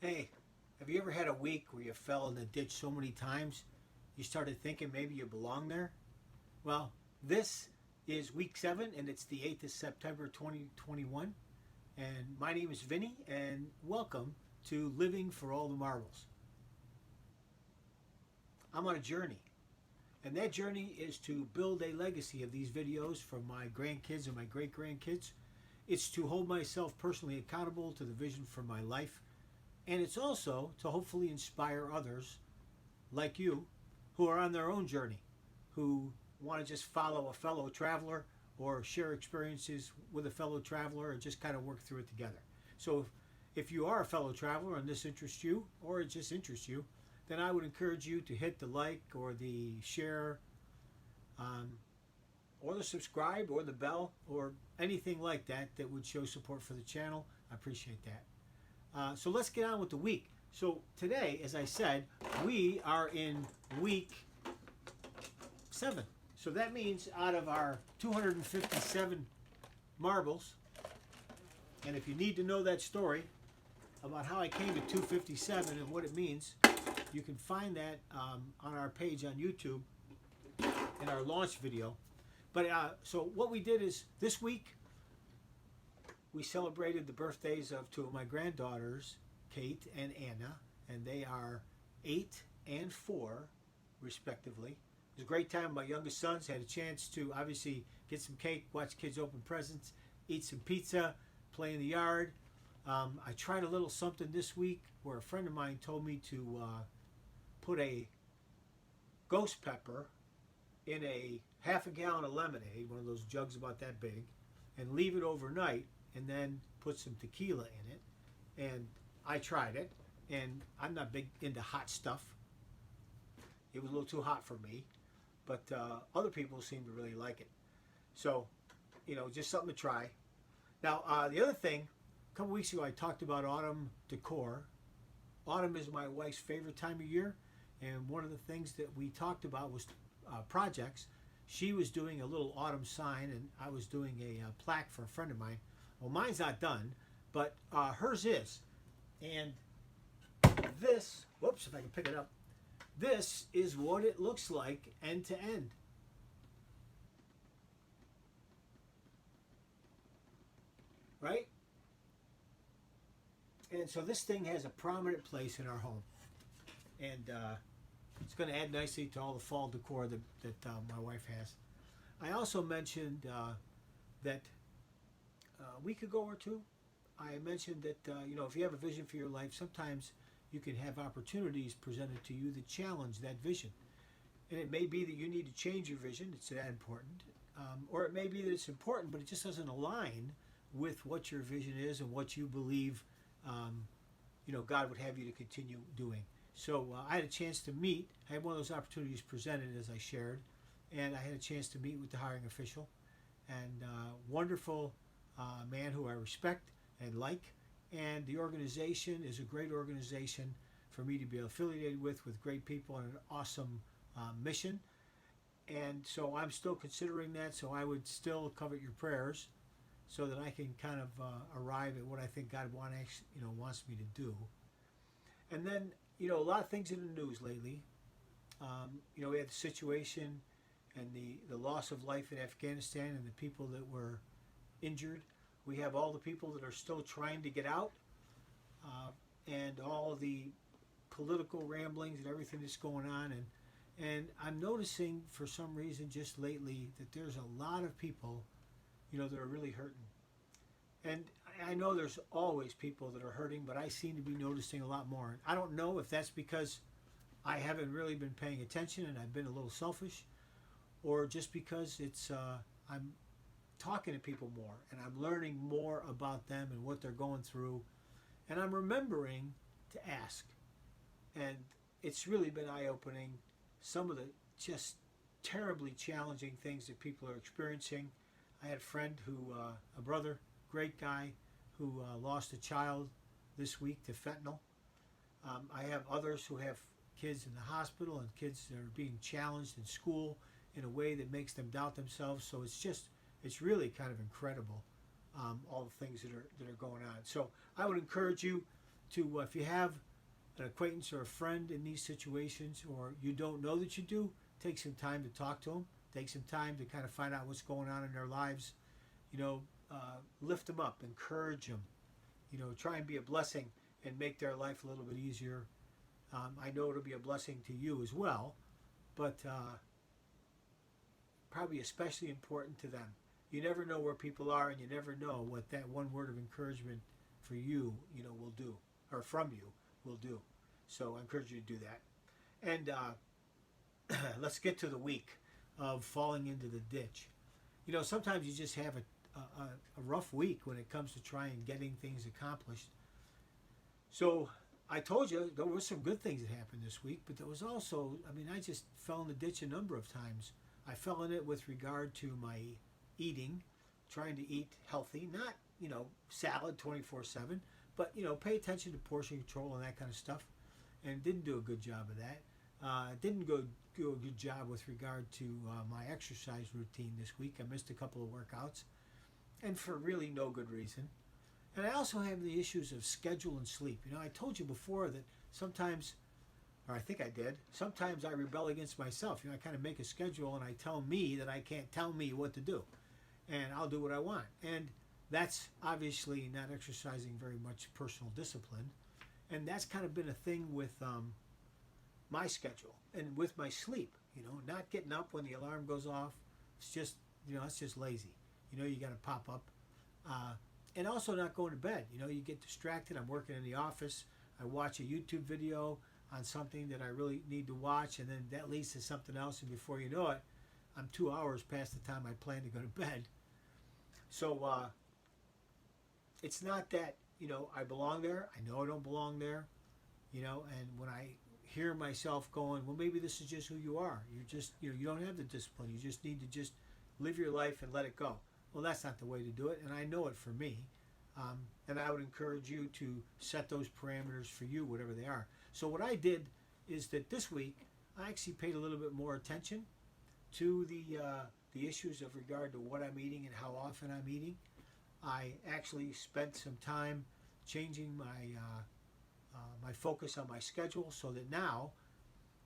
Hey, have you ever had a week where you fell in the ditch so many times you started thinking maybe you belong there? Well, this is week 7 and it's the 8th of September 2021. And my name is Vinny and welcome to Living for All the Marbles. I'm on a journey, and that journey is to build a legacy of these videos for my grandkids and my great grandkids. It's to hold myself personally accountable to the vision for my life. And it's also to hopefully inspire others like you who are on their own journey, who want to just follow a fellow traveler or share experiences with a fellow traveler and just kind of work through it together. So if you are a fellow traveler and this interests you or it just interests you, then I would encourage you to hit the like or the share or the subscribe or the bell or anything like that that would show support for the channel. I appreciate that. So let's get on with the week. So today, as I said, we are in week 7. So that means out of our 257 marbles, and if you need to know that story about how I came to 257 and what it means, you can find that on our page on YouTube in our launch video. But so what we did is this week, we celebrated the birthdays of 2 of my granddaughters, Kate and Anna, and they are 8 and 4, respectively. It was a great time. My youngest sons had a chance to obviously get some cake, watch kids open presents, eat some pizza, play in the yard. I tried a little something this week where a friend of mine told me to put a ghost pepper in a half a gallon of lemonade, one of those jugs about that big, and leave it overnight, and then put some tequila in it. And I tried it, and I'm not big into hot stuff. It was a little too hot for me, but other people seem to really like it. So, just something to try. Now, the other thing, a couple weeks ago I talked about autumn decor. Autumn is my wife's favorite time of year, and one of the things that we talked about was projects. She was doing a little autumn sign, and I was doing a plaque for a friend of mine. Well, mine's not done, but hers is. And this, whoops, if I can pick it up, this is what it looks like end to end. Right? And so this thing has a prominent place in our home. And it's going to add nicely to all the fall decor that my wife has. I also mentioned that a week ago or two, I mentioned that if you have a vision for your life, sometimes you can have opportunities presented to you that challenge that vision. And it may be that you need to change your vision. It's that important. Or it may be that it's important, but it just doesn't align with what your vision is and what you believe God would have you to continue doing. So I had a chance to meet. I had one of those opportunities presented as I shared, and I had a chance to meet with the hiring official, and wonderful man who I respect and like. And the organization is a great organization for me to be affiliated with great people and an awesome mission. And so I'm still considering that. So I would still covet your prayers so that I can kind of arrive at what I think God wants me to do. And then a lot of things in the news lately. We had the situation and the loss of life in Afghanistan and the people that were injured. We have all the people that are still trying to get out, and all the political ramblings and everything that's going on. And I'm noticing for some reason just lately that there's a lot of people, that are really hurting. And I know there's always people that are hurting, but I seem to be noticing a lot more. I don't know if that's because I haven't really been paying attention and I've been a little selfish, or just because it's I'm talking to people more and I'm learning more about them and what they're going through, and I'm remembering to ask. And it's really been eye-opening, some of the just terribly challenging things that people are experiencing. I had a friend a brother, great guy, who lost a child this week to fentanyl. I have others who have kids in the hospital and kids that are being challenged in school in a way that makes them doubt themselves. So it's really kind of incredible, all the things that are going on. So I would encourage you, to if you have an acquaintance or a friend in these situations, or you don't know that you do, take some time to talk to them. Take some time to kind of find out what's going on in their lives. You know, lift them up, encourage them. You know, try and be a blessing and make their life a little bit easier. I know it'll be a blessing to you as well, but probably especially important to them. You never know where people are, and you never know what that one word of encouragement for you, you know, will do, or from you will do. So I encourage you to do that. And let's get to the week of falling into the ditch. You know, sometimes you just have a rough week when it comes to trying getting things accomplished. So I told you there were some good things that happened this week, but there was also, I mean, I just fell in the ditch a number of times. I fell in it with regard to my eating, trying to eat healthy, not, you know, salad 24/7, but, you know, pay attention to portion control and that kind of stuff, and didn't do a good job of that. Didn't do a good job with regard to my exercise routine this week. I missed a couple of workouts, and for really no good reason. And I also have the issues of schedule and sleep. You know, I told you before that sometimes, or I think I did, sometimes I rebel against myself. You know, I kind of make a schedule and I tell me that I can't tell me what to do. And I'll do what I want. And that's obviously not exercising very much personal discipline. And that's kind of been a thing with my schedule and with my sleep. You know, not getting up when the alarm goes off. It's just, you know, it's just lazy. You know, you got to pop up. And also not going to bed. You know, you get distracted. I'm working in the office. I watch a YouTube video on something that I really need to watch, and then that leads to something else, and before you know it, I'm 2 hours past the time I plan to go to bed. So it's not that, you know, I belong there. I know I don't belong there, you know, and when I hear myself going, well, maybe this is just who you are. You're just, you know, you don't have the discipline. You just need to just live your life and let it go. Well, that's not the way to do it, and I know it for me. And I would encourage you to set those parameters for you, whatever they are. So what I did is that this week, I actually paid a little bit more attention to the issues of regard to what I'm eating and how often I'm eating. I actually spent some time changing my focus on my schedule, so that now,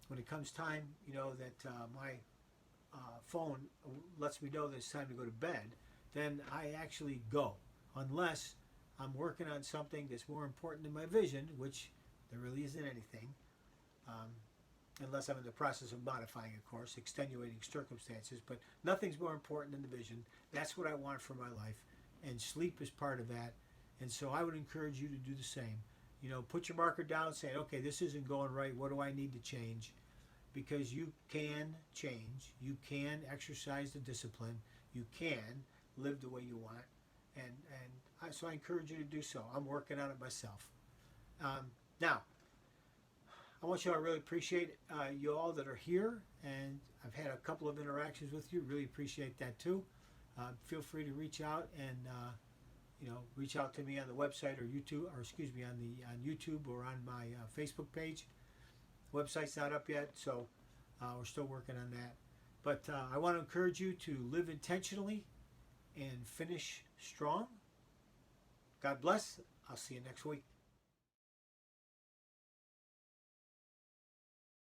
when it comes time, you know, that my phone lets me know that it's time to go to bed, then I actually go, unless I'm working on something that's more important than my vision, which there really isn't anything, unless I'm in the process of modifying, of course, extenuating circumstances, but nothing's more important than the vision. That's what I want for my life, and sleep is part of that. And so I would encourage you to do the same. You know, put your marker down, saying, okay, this isn't going right, what do I need to change? Because you can change, you can exercise the discipline, you can live the way you want, and so I encourage you to do so. I'm working on it myself. Now, I want you to really appreciate you all that are here, and I've had a couple of interactions with you. Really appreciate that too. Feel free to reach out and you know, reach out to me on the website or YouTube, or excuse me, on YouTube or on my Facebook page. Website's not up yet, so we're still working on that. But I want to encourage you to live intentionally and finish strong. God bless. I'll see you next week.